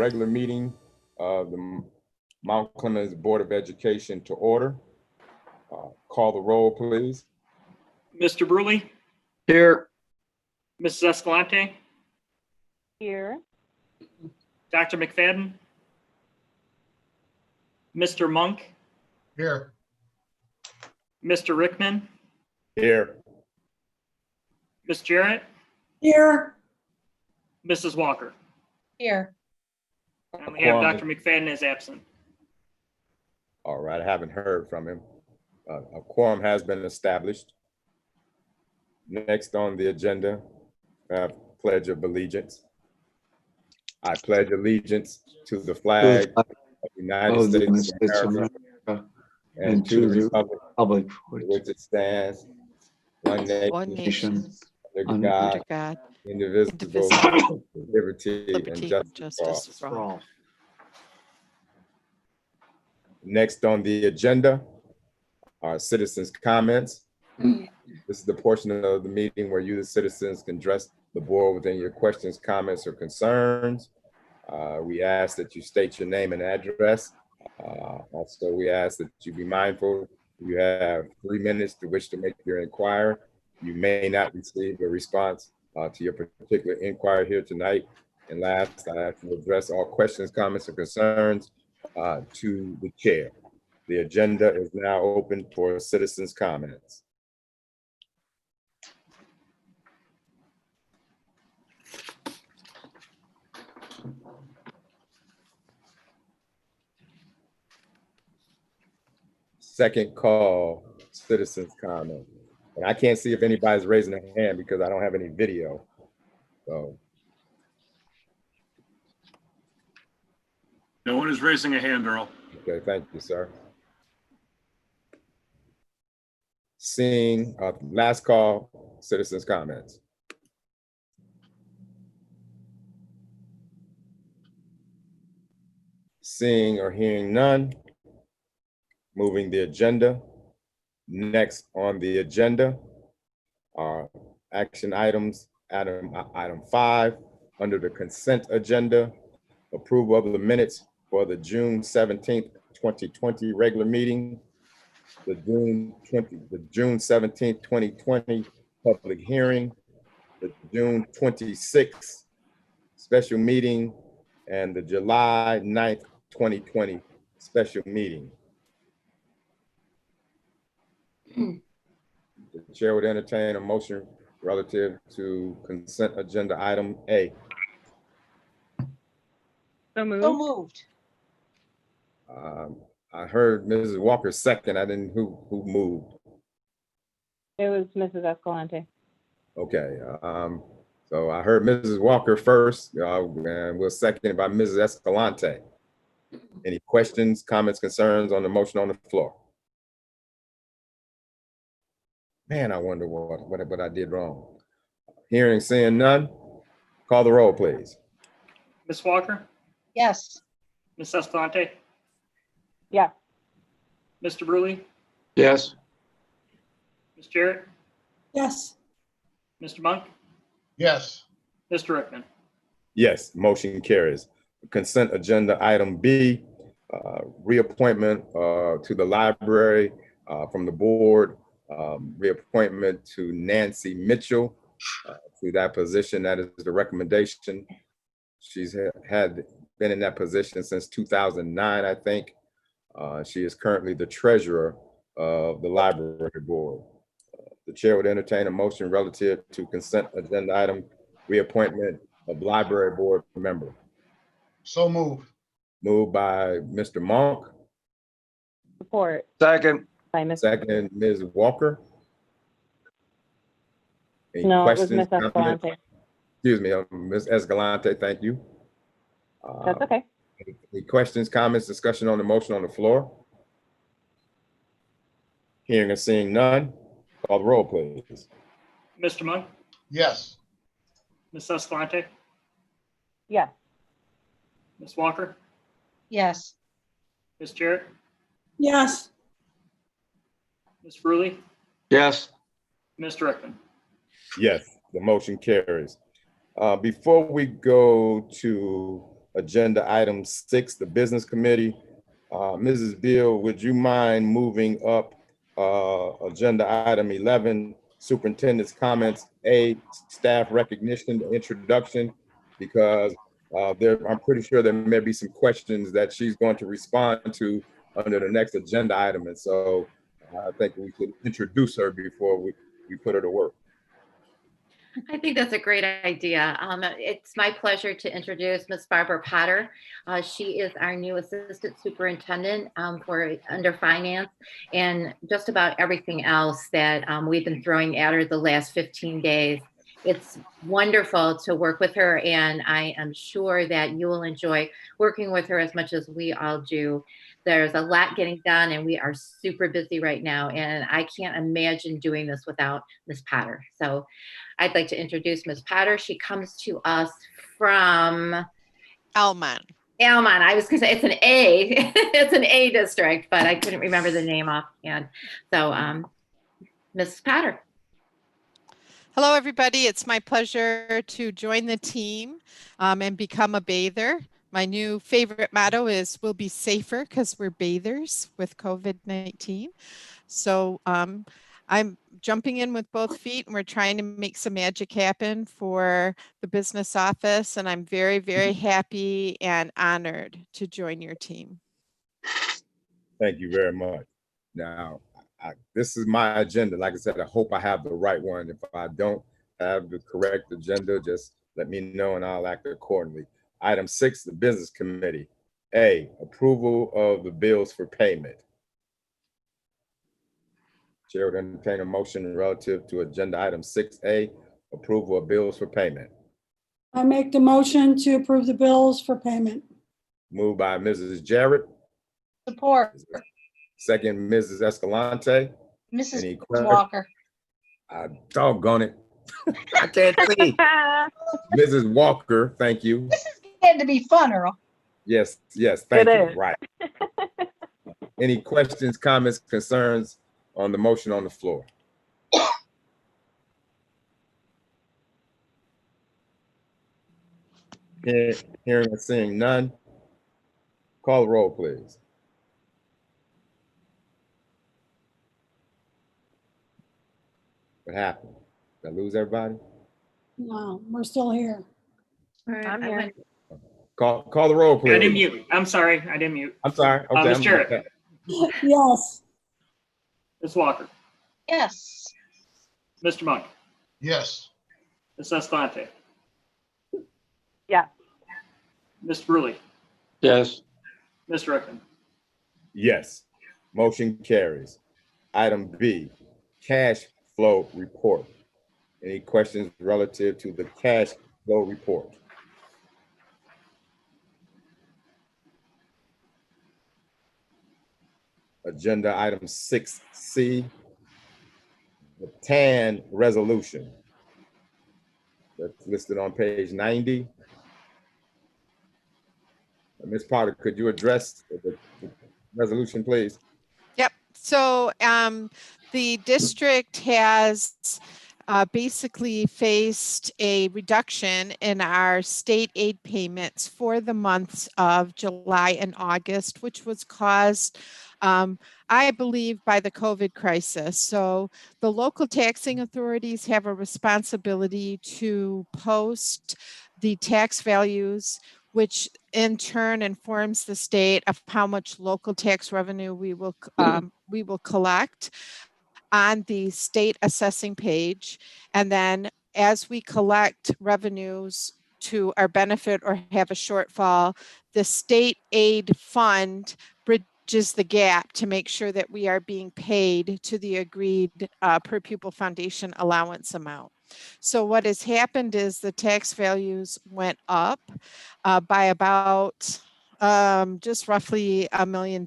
regular meeting of the Mount Clemens Board of Education to order. Call the roll, please. Mr. Bruley, Here. Mrs. Escalante, Here. Dr. McFadden, Mr. Monk, Here. Mr. Rickman, Here. Ms. Jarrett, Here. Mrs. Walker. Here. And we have Dr. McFadden is absent. All right, I haven't heard from him. A quorum has been established. Next on the agenda, Pledge of Allegiance. I pledge allegiance to the flag of the United States of America and to the republic for which it stands, one nation, under God, indivisible, with liberty and justice for all. Next on the agenda are citizens' comments. This is the portion of the meeting where you, the citizens, can address the board within your questions, comments, or concerns. We ask that you state your name and address. Also, we ask that you be mindful. You have 3 minutes to which to make your inquiry. You may not receive a response to your particular inquiry here tonight. And last, I have to address all questions, comments, or concerns to the chair. The agenda is now open for citizens' comments. Second call, citizens' comment. And I can't see if anybody's raising their hand because I don't have any video. So. No one is raising a hand, Earl. Okay, thank you, sir. Seeing last call, citizens' comments. Seeing or hearing none, moving the agenda. Next on the agenda are action items. Item 5 under the consent agenda, approval of the minutes for the June 17th, 2020 regular meeting, the June 17th, 2020 public hearing, the June 26th special meeting, and the July 9th, 2020 special meeting. The chair would entertain a motion relative to consent agenda item A. So moved. So moved. I heard Mrs. Walker second. I didn't, who moved? It was Mrs. Escalante. Okay, so I heard Mrs. Walker first, and we'll second it by Mrs. Escalante. Any questions, comments, concerns on the motion on the floor? Man, I wonder what I did wrong. Hearing, seeing none, call the roll, please. Ms. Walker, Yes. Ms. Escalante, Yes. Mr. Bruley, Yes. Ms. Jarrett, Yes. Mr. Monk, Yes. Mr. Rickman. Yes, motion carries. Consent agenda item B, reappointment to the library from the board, reappointment to Nancy Mitchell to that position. That is the recommendation. She's had been in that position since 2009, I think. She is currently the treasurer of the library board. The chair would entertain a motion relative to consent agenda item reappointment of library board member. So moved. Moved by Mr. Monk, Support Second. by Ms. second Ms. Walker. Any No, it was questions, Ms. comments? Escalante. Excuse me, Ms. Escalante, thank you. That's okay. Any questions, comments, discussion on the motion on the floor? Hearing and seeing none, call the roll, please. Mr. Monk, Yes. Ms. Escalante, Yes. Ms. Walker, Yes. Ms. Jarrett, Yes. Ms. Bruley, Yes. Mr. Rickman. Yes, the motion carries. Before we go to agenda item 6, the business committee. Mrs. Beal, would you mind moving up agenda item 11, superintendent's comments, A, staff recognition, the introduction, because I'm pretty sure there may be some questions that she's going to respond to under the next agenda item. And so I think we should introduce her before we put her to work. I think that's a great idea. It's my pleasure to introduce Ms. Barbara Potter. She is our new assistant superintendent for under finance and just about everything else that we've been throwing at her the last 15 days. It's wonderful to work with her, and I am sure that you will enjoy working with her as much as we all do. There's a lot getting done, and we are super busy right now, and I can't imagine doing this without Ms. Potter. So I'd like to introduce Ms. Potter. She comes to us from Elmont. I was gonna say it's an A, it's an A district, but I couldn't remember the name offhand. So Ms. Potter. Hello, everybody. It's my pleasure to join the team and become a bather. My new favorite motto is "We'll be safer because we're bathers with COVID-19." So I'm jumping in with both feet, and we're trying to make some magic happen for the business office. And I'm very, very happy and honored to join your team. Thank you very much. Now, this is my agenda. Like I said, I hope I have the right one. If I don't have the correct agenda, just let me know and I'll act accordingly. Item 6, the business committee. A, approval of the bills for payment. Chair would entertain a motion relative to agenda item 6A, approval of bills for payment. I make the motion to approve the bills for payment. Moved by Mrs. Jarrett, Support. second Mrs. Escalante. Mrs. Any questions? Walker. Doggone it. I can't see. Mrs. Walker, thank you. This is getting to be fun, Earl. Yes, thank It you. is. Right. Any questions, comments, concerns on the motion on the floor? Hearing and seeing none. Call the roll, please. What happened? Did I lose everybody? No, we're still here. All right, I'm I here. went- Call the roll, please. I didn't mute. I'm sorry. I didn't mute. I'm sorry. Okay, Ms. Jarrett. Yes. Ms. Walker. Yes. Mr. Monk. Yes. Ms. Escalante. Yeah. Mr. Bruley. Yes. Mr. Rickman. Yes. Motion carries. Item B, cash flow report. Any questions relative to the cash flow report? Agenda item 6C, the TAN resolution. That's listed on page 90. Ms. Potter, could you address the resolution, please? Yep. So the district has basically faced a reduction in our state aid payments for the months of July and August, which was caused, I believe, by the COVID crisis. So the local taxing authorities have a responsibility to post the tax values, which in turn informs the state of how much local tax revenue we will collect on the state assessing page. And then as we collect revenues to our benefit or have a shortfall, the state aid fund bridges the gap to make sure that we are being paid to the agreed per pupil foundation allowance amount. So what has happened is the tax values went up by about just roughly $1 million.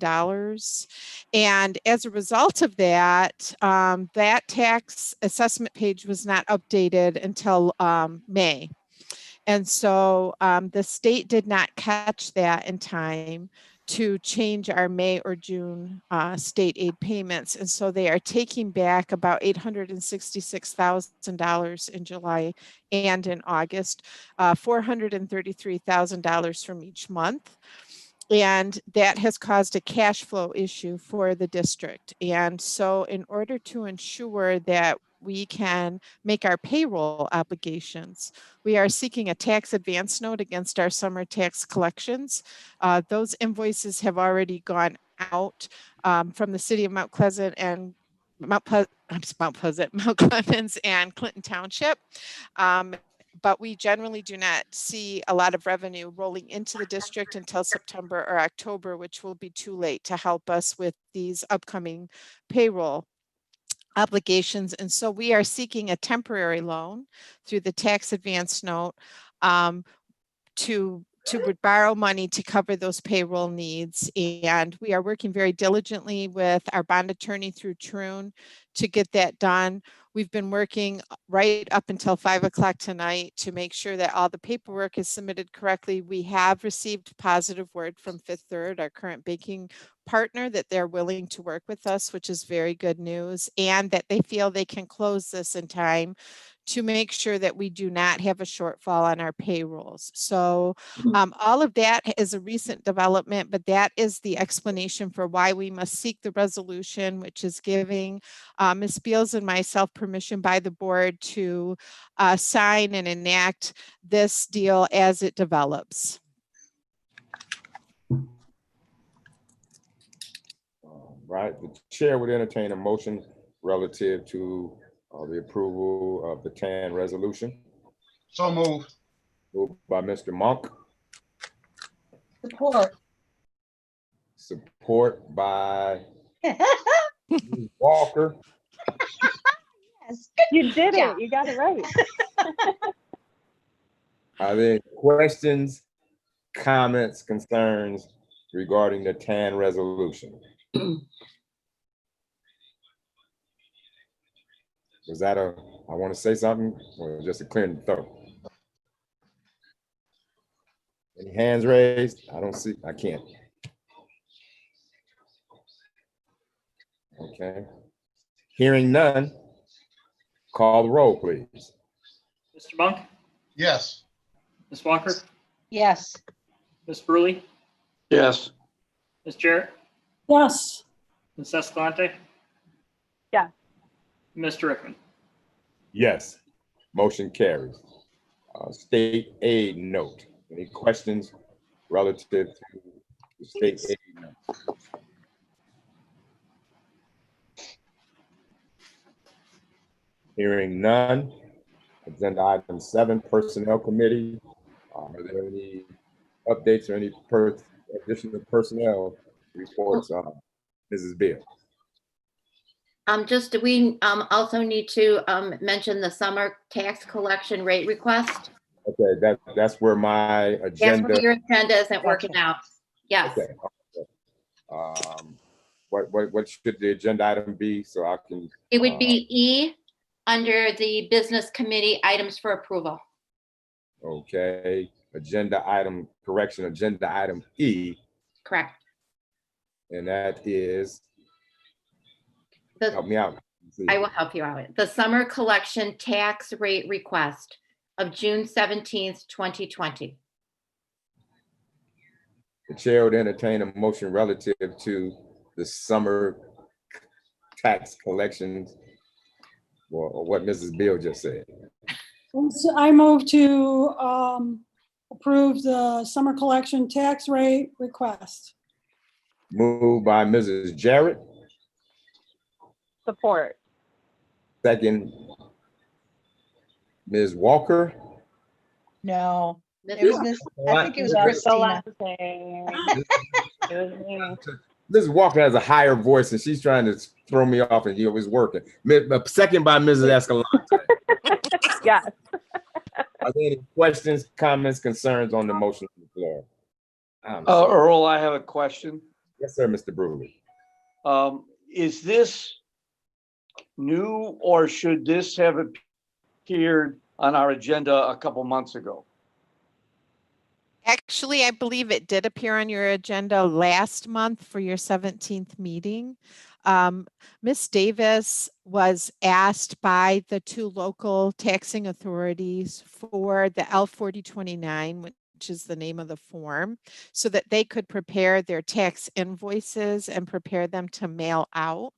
And as a result of that, that tax assessment page was not updated until May. And so the state did not catch that in time to change our May or June state aid payments. And so they are taking back about $866,000 in July and in August, $433,000 from each month. And that has caused a cash flow issue for the district. And so in order to ensure that we can make our payroll obligations, we are seeking a tax advance note against our summer tax collections. Those invoices have already gone out from the city of Mount Pleasant and Mount Clemens and Clinton Township. But we generally do not see a lot of revenue rolling into the district until September or October, which will be too late to help us with these upcoming payroll obligations. And so we are seeking a temporary loan through the tax advance note to borrow money to cover those payroll needs. And we are working very diligently with our bond attorney through Troon to get that done. We've been working right up until 5 o'clock tonight to make sure that all the paperwork is submitted correctly. We have received positive word from Fifth Third, our current banking partner, that they're willing to work with us, which is very good news, and that they feel they can close this in time to make sure that we do not have a shortfall on our payrolls. So all of that is a recent development, but that is the explanation for why we must seek the resolution, which is giving Ms. Beals and myself permission by the board to sign and enact this deal as it develops. Right, the chair would entertain a motion relative to the approval of the TAN resolution. So moved. Moved by Mr. Monk, Support. support by Ms. Walker. Yes. You did Yeah. it. You got it right. Are there questions, comments, concerns regarding the TAN resolution? Was that I want to say something, or just a clear and thorough? Any hands raised? I don't see, I can't. Okay. Hearing none, call the roll, please. Mr. Monk, Yes. Ms. Walker, Yes. Ms. Bruley, Yes. Ms. Jarrett, yes, Ms. Escalante. Yes. Mr. Rickman. Yes, motion carries. State aid note. Any questions relative to the state aid note? Hearing none. Agenda item 7, Personnel Committee. Are there any updates or any additional personnel reports? Mrs. Beal. We also need to mention the summer tax collection rate request. Okay, that's where my That's agenda. where your agenda isn't working out. Yes. Okay. What should the agenda item be so I can? It would be E under the business committee items for approval. Okay, agenda item E, Correct. and that is, help The, me out. I will help you out. The summer collection tax rate request of June 17th, 2020. The chair would entertain a motion relative to the summer tax collections, or what Mrs. Beal just said. So I move to approve the summer collection tax rate request. Moved by Mrs. Jarrett, Support. second, Ms. Walker. No. Ms. It was Miss, I think it was Christina. It was me. Mrs. Walker has a higher voice and she's trying to throw me off, and it was working. Second by Mrs. Escalante. Yes. Are there any questions, comments, concerns on the motion on the floor? Earl, I have a question. Yes, sir, Mr. Brewer. Is this new, or should this have appeared on our agenda a couple months ago? Actually, I believe it did appear on your agenda last month for your 17th meeting. Ms. Davis was asked by the two local taxing authorities for the L4029, which is the name of the form, so that they could prepare their tax invoices and prepare them to mail out.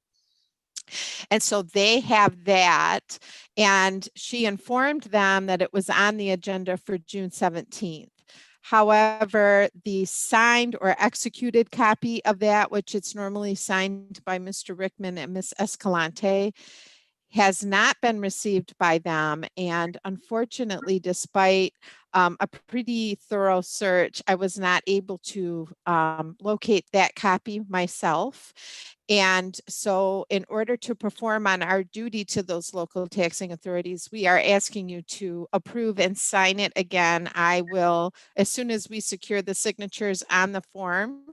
And so they have that. And she informed them that it was on the agenda for June 17th. However, the signed or executed copy of that, which it's normally signed by Mr. Rickman and Ms. Escalante, has not been received by them. And unfortunately, despite a pretty thorough search, I was not able to locate that copy myself. And so in order to perform on our duty to those local taxing authorities, we are asking you to approve and sign it again. I will, as soon as we secure the signatures on the form,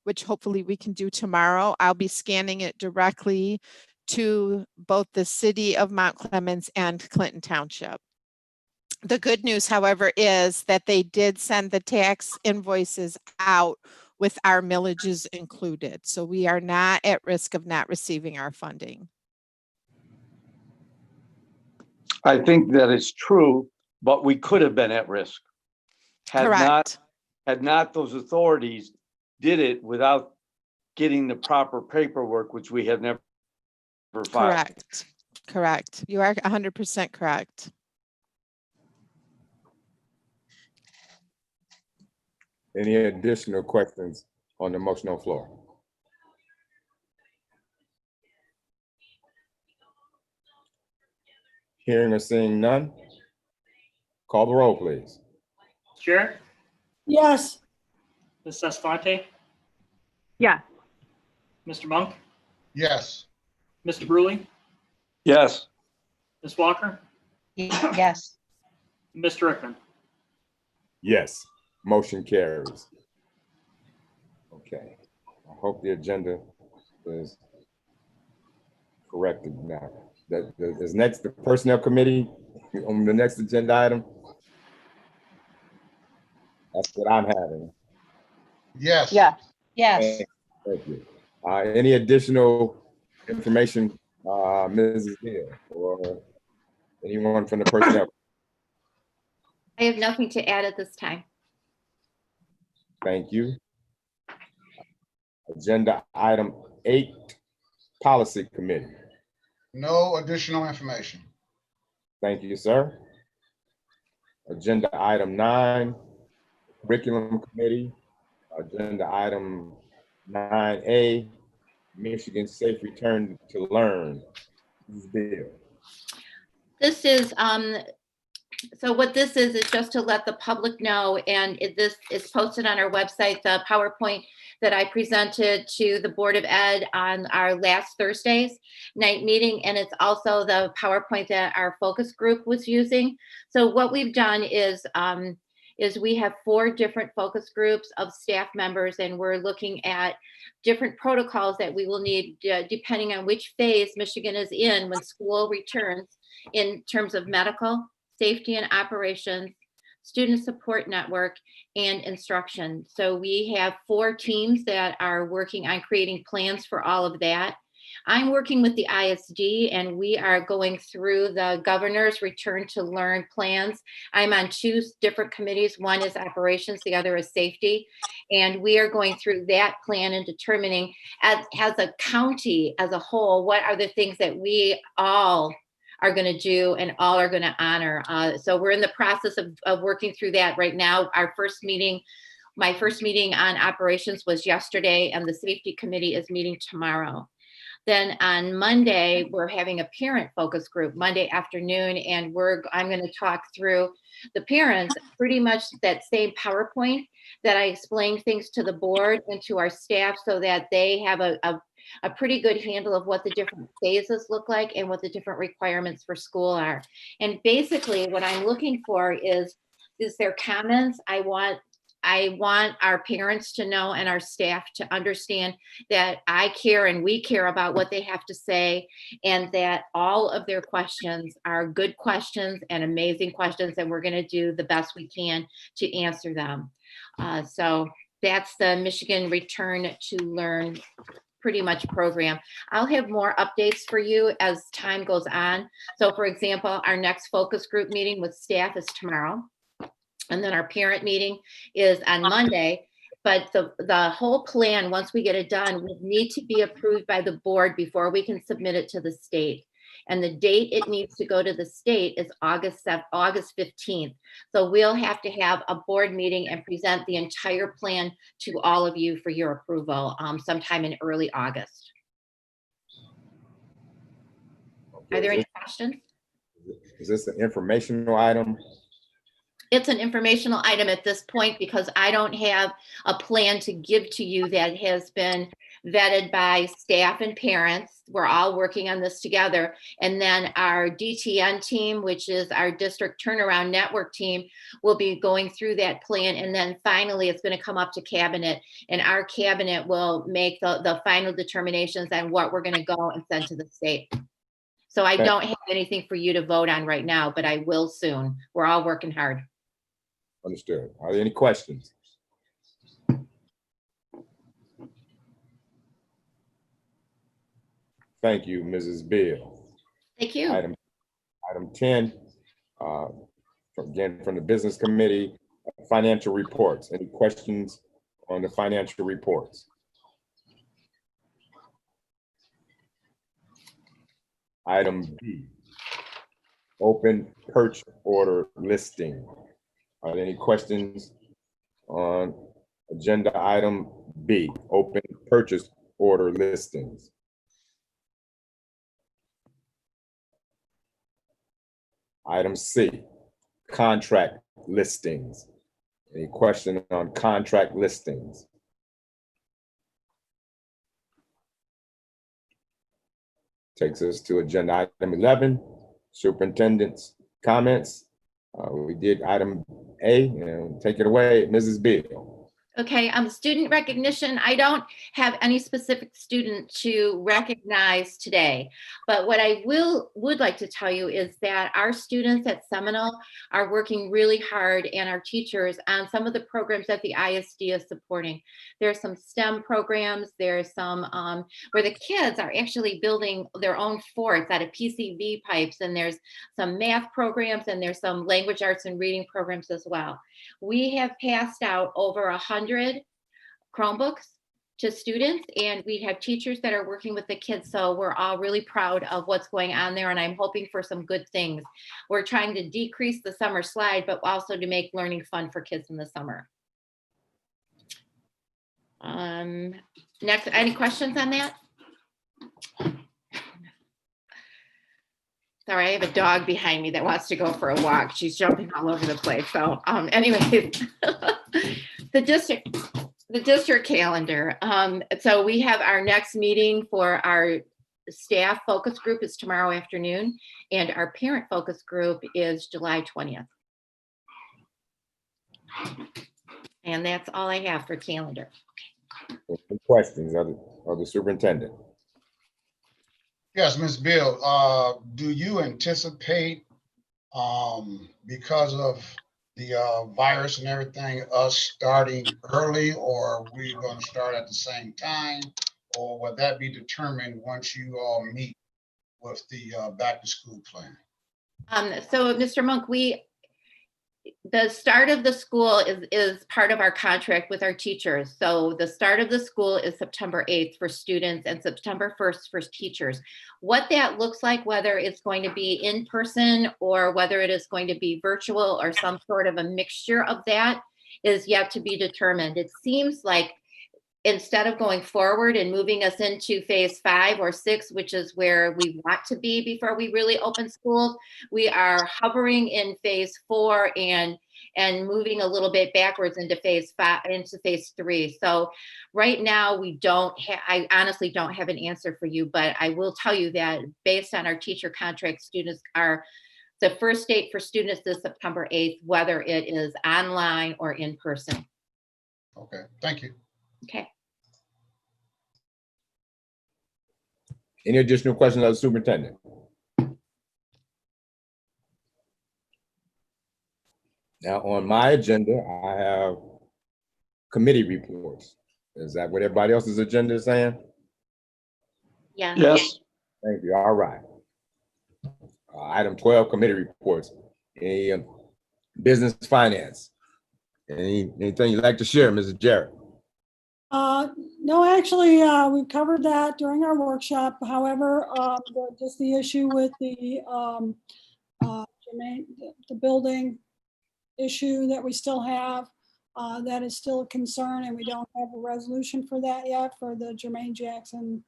which hopefully we can do tomorrow, I'll be scanning it directly to both the city of Mount Clemens and Clinton Township. The good news, however, is that they did send the tax invoices out with our millages included. So we are not at risk of not receiving our funding. I think that is true, but we could have been at risk. Correct. Had not those authorities did it without getting the proper paperwork, which we have never filed. Correct. Correct. You are 100% correct. Any additional questions on the motion on the floor? Hearing or seeing none? Call the roll, please. Jarrett, Yes. Ms. Escalante, Yes. Mr. Monk, Yes. Mr. Brewley, Yes, Ms. Walker, Yes. Mr. Rickman. Yes, motion carries. Okay, I hope the agenda is corrected now. That is next, the Personnel Committee on the next agenda item. That's what I'm having. Yes. Yes. Yes. Thank you. Any additional information, Mrs. Gill, or anyone from the personnel? I have nothing to add at this time. Thank you. Agenda item 8, Policy Committee. No additional information. Thank you, sir. Agenda item 9, Curriculum Committee. Agenda item 9A, Michigan Safe Return to Learn. Mrs. Bill. This is, so what this is just to let the public know, and this is posted on our website, the PowerPoint that I presented to the Board of Ed on our last Thursday's night meeting, and it's also the PowerPoint that our focus group was using. So what we've done is we have 4 different focus groups of staff members, and we're looking at different protocols that we will need depending on which phase Michigan is in when school returns, in terms of medical, safety and operations, student support network, and instruction. So we have 4 teams that are working on creating plans for all of that. I'm working with the ISD, and we are going through the governor's return to learn plans. I'm on 2 different committees. One is operations, the other is safety. And we are going through that plan and determining as a county as a whole, what are the things that we all are going to do and all are going to honor. So we're in the process of working through that right now. My first meeting on operations was yesterday, and the safety committee is meeting tomorrow. Then on Monday, we're having a parent focus group Monday afternoon, and I'm going to talk through the parents, pretty much that same PowerPoint that I explained things to the board and to our staff so that they have a pretty good handle of what the different phases look like and what the different requirements for school are. And basically what I'm looking for is their comments. I want I want our parents to know and our staff to understand that I care and we care about what they have to say, and that all of their questions are good questions and amazing questions, and we're going to do the best we can to answer them. So that's the Michigan Return to Learn pretty much program. I'll have more updates for you as time goes on. So for example, our next focus group meeting with staff is tomorrow. And then our parent meeting is on Monday. But the whole plan, once we get it done, will need to be approved by the board before we can submit it to the state. And the date it needs to go to the state is August 15th. So we'll have to have a board meeting and present the entire plan to all of you for your approval sometime in early August. Are there any questions? Is this an informational item? It's an informational item at this point because I don't have a plan to give to you that has been vetted by staff and parents. We're all working on this together. And then our DTN team, which is our district turnaround network team, will be going through that plan. And then finally, it's going to come up to cabinet, and our cabinet will make the final determinations on what we're going to go and send to the state. So I don't have anything for you to vote on right now, but I will soon. We're all working hard. Understood. Are there any questions? Thank you, Mrs. Beal. Thank you. Item 10, again, from the Business Committee, financial reports. Any questions on the financial reports? Item B, open purchase order listing. Are there any questions on agenda item B, open purchase order listings? Item C, contract listings. Any question on contract listings? Takes us to agenda item 11, superintendent's comments. We did item A, and take it away, Mrs. Beal. Okay, student recognition. I don't have any specific student to recognize today, but what I would like to tell you is that our students at Seminole are working really hard, and our teachers on some of the programs that the ISD is supporting. There's some STEM programs. There's some where the kids are actually building their own forts out of PCV pipes, and there's some math programs, and there's some language arts and reading programs as well. We have passed out over 100 Chromebooks to students, and we have teachers that are working with the kids. So we're all really proud of what's going on there, and I'm hoping for some good things. We're trying to decrease the summer slide, but also to make learning fun for kids in the summer. Next, any questions on that? Sorry, I have a dog behind me that wants to go for a walk. She's jumping all over the place. So anyway, the district calendar. So we have our next meeting for our staff focus group is tomorrow afternoon, and our parent focus group is July 20th. And that's all I have for calendar. Any questions of the superintendent? Yes, Ms. Beal, do you anticipate, because of the virus and everything, us starting early, or are we going to start at the same time? Or will that be determined once you all meet with the back to school plan? So Mr. Monk, the start of the school is part of our contract with our teachers. So the start of the school is September 8th for students and September 1st for teachers. What that looks like, whether it's going to be in person or whether it is going to be virtual or some sort of a mixture of that, is yet to be determined. It seems like instead of going forward and moving us into phase 5 or 6, which is where we want to be before we really open schools, we are hovering in phase 4 and moving a little bit backwards into phase 5, into phase 3. So right now I honestly don't have an answer for you, but I will tell you that based on our teacher contract, the first date for students is September 8th, whether it is online or in person. Okay, thank you. Okay. Any additional questions of the superintendent? Now, on my agenda, I have committee reports. Is that what everybody else's agenda is saying? Yeah. Yes, Thank you. All right. Item 12, committee reports. Any business finance? Anything you'd like to share, Mrs. Jarrett? No, actually, we covered that during our workshop. However, just the issue with the building issue that we still have, that is still a concern, and we don't have a resolution for that yet for the Jermaine Jackson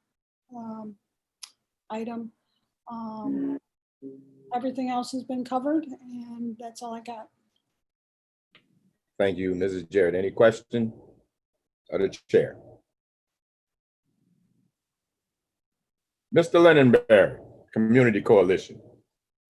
item. Everything else has been covered, and that's all I got. Thank you, Mrs. Jarrett. Any question of the chair? Mr. Lindenberry, Community Coalition.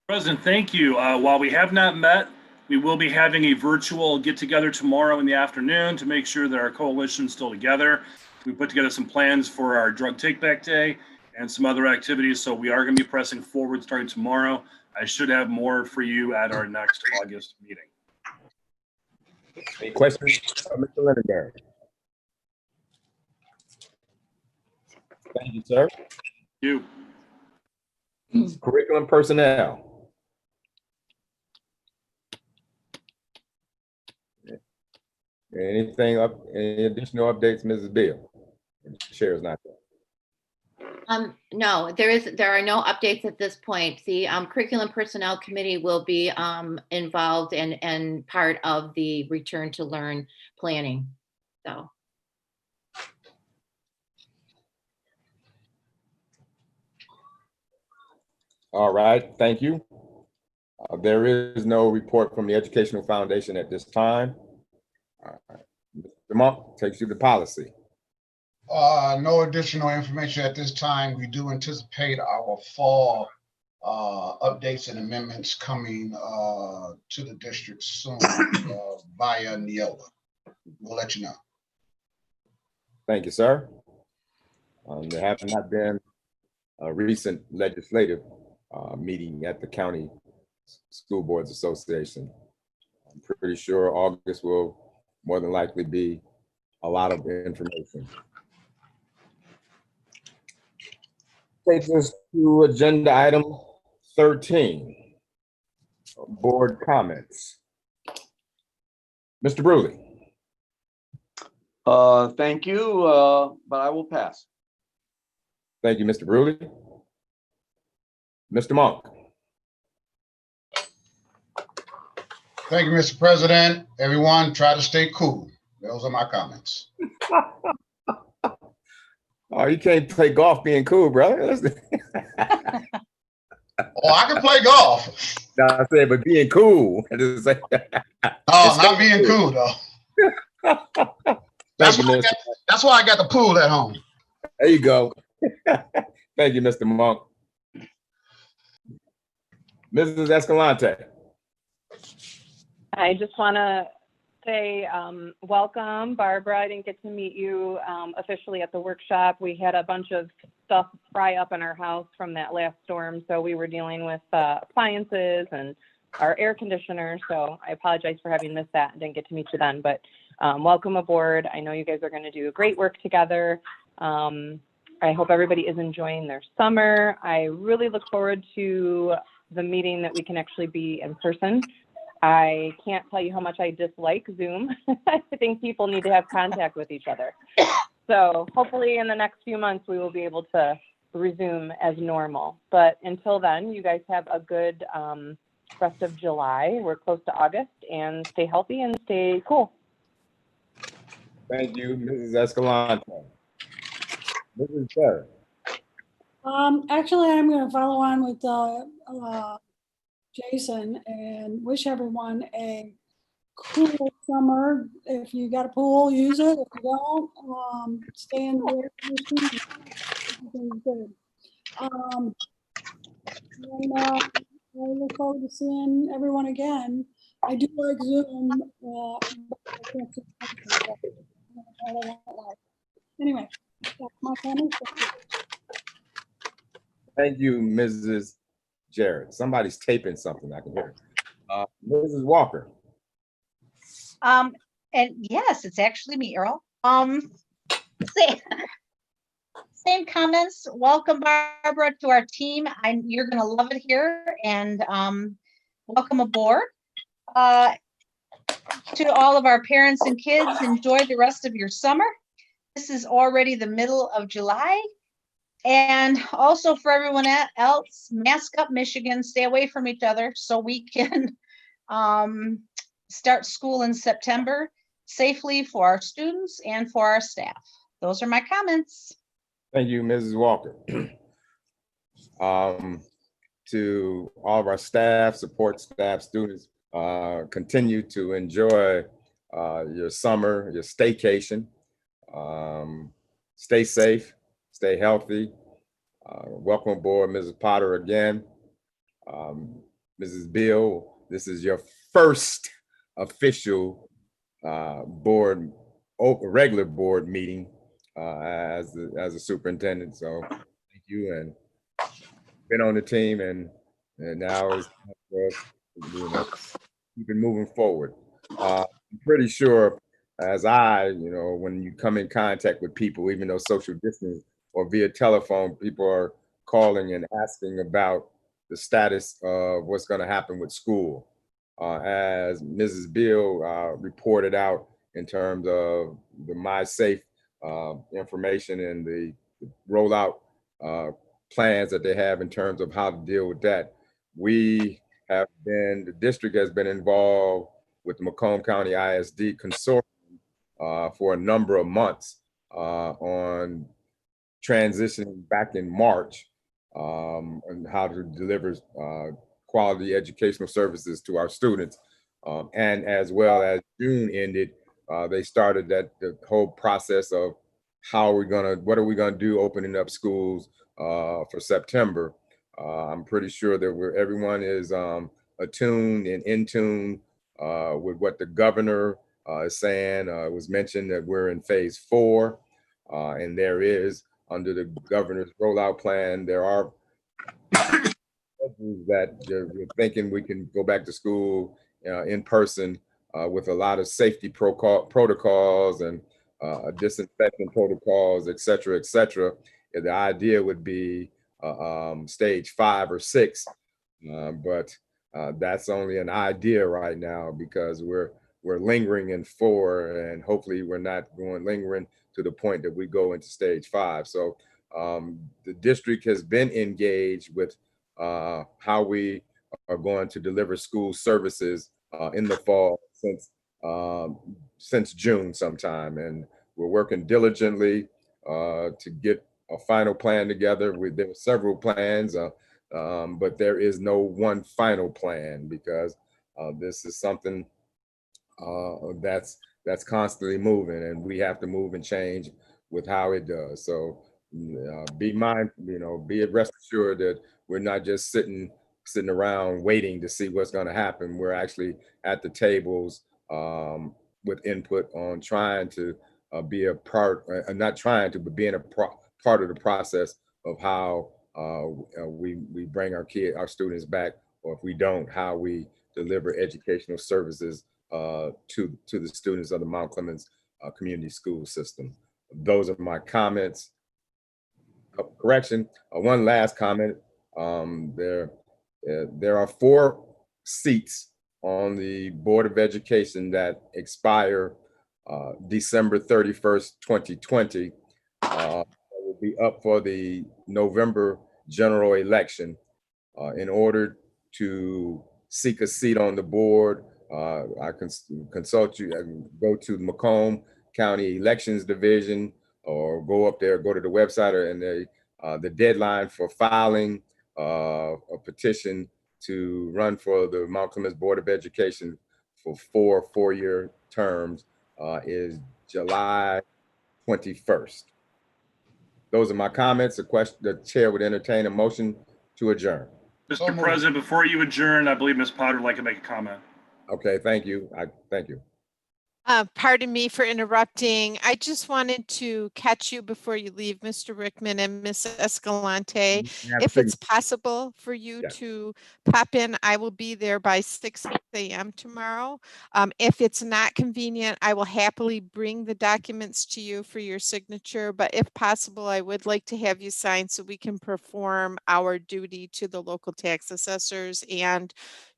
President, thank you. While we have not met, we will be having a virtual get-together tomorrow in the afternoon to make sure that our coalition is still together. We put together some plans for our drug take-back day and some other activities, so we are going to be pressing forward starting tomorrow. I should have more for you at our next August meeting. Any questions, Mr. Lindenberry? Thank you, sir. You. Curriculum personnel. Anything up, any additional updates, Mrs. Beal? The chair is not there. No, there are no updates at this point. The Curriculum Personnel Committee will be involved and part of the Return to Learn planning. So. All right, thank you. There is no report from the Educational Foundation at this time. All right. Mr. Monk takes you to policy. No additional information at this time. We do anticipate our fall updates and amendments coming to the district soon via Neola. We'll let you know. Thank you, sir. There have not been a recent legislative meeting at the County School Boards Association. I'm pretty sure August will more than likely be a lot of information. Takes us to agenda item 13, board comments. Mr. Brewley. thank you, but I will pass. Thank you, Mr. Brewley. Mr. Monk. Thank you, Mr. President. Everyone, try to stay cool. Those are my comments. Oh, you can't play golf being cool, brother. Oh, I can play golf. No, I said, but being cool. No, not being cool though. That's why I got the pool at home. There you go. Thank you, Mr. Monk. Mrs. Escalante. I just want to say welcome, Barbara. I didn't get to meet you officially at the workshop. We had a bunch of stuff fry up in our house from that last storm, so we were dealing with appliances and our air conditioner. So I apologize for having missed that and didn't get to meet you then, but welcome aboard. I know you guys are going to do great work together. I hope everybody is enjoying their summer. I really look forward to the meeting that we can actually be in person. I can't tell you how much I dislike Zoom. I think people need to have contact with each other. So hopefully in the next few months, we will be able to resume as normal. But until then, you guys have a good rest of July. We're close to August, and stay healthy and stay cool. Thank you, Mrs. Escalante. Mrs. Sarah. Actually, I'm going to follow on with Jason and wish everyone a cool summer. If you got a pool, use it. If you don't, stay in the air conditioning. Everything's good. And I look forward to seeing everyone again. I do like Zoom. But I can't see Anyway, that's my comments. Thank you, Mrs. Jarrett. Somebody's taping something, I can hear. Mrs. Walker. And yes, it's actually me, Earl. Same comments. Welcome, Barbara, to our team. You're gonna love it here, and welcome aboard. To all of our parents and kids, enjoy the rest of your summer. This is already the middle of July. And also for everyone else, mask up, Michigan, stay away from each other so we can start school in September safely for our students and for our staff. Those are my comments. Thank you, Mrs. Walker. To all of our staff, support staff, students, continue to enjoy your summer, your staycation. Stay safe, stay healthy. Welcome aboard, Mrs. Potter, again. Mrs. Beal, this is your first official regular board meeting as a superintendent. So thank you, and been on the team, and now it's time for us to, keep it moving forward. I'm pretty sure as when you come in contact with people, even though social distance or via telephone, people are calling and asking about the status of what's going to happen with school. As Mrs. Beal reported out in terms of the MySafe information and the rollout plans that they have in terms of how to deal with that. The district has been involved with the Macomb County ISD consortium for a number of months on transitioning back in March and how to deliver quality educational services to our students. And as well as June ended, they started the whole process of what are we gonna do opening up schools for September. I'm pretty sure that everyone is attuned and in tune with what the governor is saying. It was mentioned that we're in phase 4, and there is, under the governor's rollout plan, there are that we're thinking we can go back to school in person with a lot of safety protocols and disinfecting protocols, et cetera, et cetera. The idea would be stage 5 or 6, but that's only an idea right now because we're lingering in 4, and hopefully we're not lingering to the point that we go into stage 5. So the district has been engaged with how we are going to deliver school services in the fall since June sometime, and we're working diligently to get a final plan together. There are several plans, but there is no one final plan because this is something that's constantly moving, and we have to move and change with how it does. So be mindful, be rest assured that we're not just sitting around waiting to see what's going to happen. We're actually at the tables with input on trying to be a part, not trying to, but being a part of the process of how we bring our students back, or if we don't, how we deliver educational services to the students of the Mount Clemens community school system. Those are my comments. Correction, one last comment. There are 4 seats on the Board of Education that expire December 31st, 2020. Will be up for the November general election. In order to seek a seat on the board, I can consult you. I can go to the Macomb County Elections Division, or go up there, go to the website, and the deadline for filing a petition to run for the Mount Clemens Board of Education for 4 four-year terms is July 21st. Those are my comments. The chair would entertain a motion to adjourn. Mr. President, before you adjourn, I believe Ms. Potter would like to make a comment. Okay, thank you. Thank you. Pardon me for interrupting. I just wanted to catch you before you leave, Mr. Rickman and Ms. Escalante. If it's possible for you Yes. to pop in, I will be there by 6 a.m. tomorrow. If it's not convenient, I will happily bring the documents to you for your signature. But if possible, I would like to have you sign so we can perform our duty to the local tax assessors and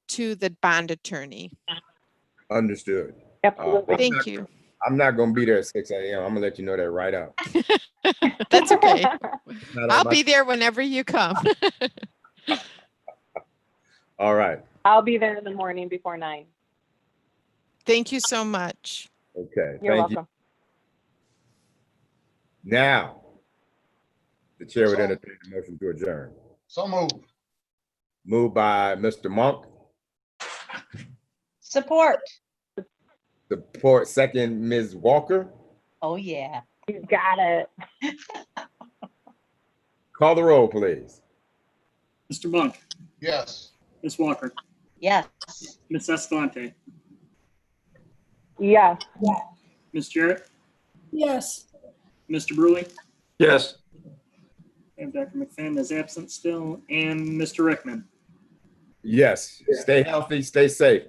to the bond attorney. Understood. Absolutely. Thank you. I'm not gonna be there at 6 a.m. I'm gonna let you know that right out. That's okay. Not on I'll my- be there whenever you come. All right, I'll be there in the morning before 9. Thank you so much. okay, You're thank you. welcome. Now, the chair would So- entertain a motion to adjourn. So move. Moved by Mr. Monk, Support. support second, Ms. Walker. Oh, yeah. You got it. Call the roll, please. Mr. Monk, Yes. Ms. Walker, Yes. Ms. Escalante, Yes. Ms. Jarrett, Yes. Mr. Brewley, Yes. and Dr. McFadden is absent still, and Mr. Rickman. Yes, stay healthy, stay safe.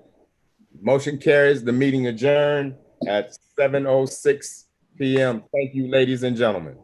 Motion carries, the meeting adjourned at 7:06 p.m. Thank you, ladies and gentlemen.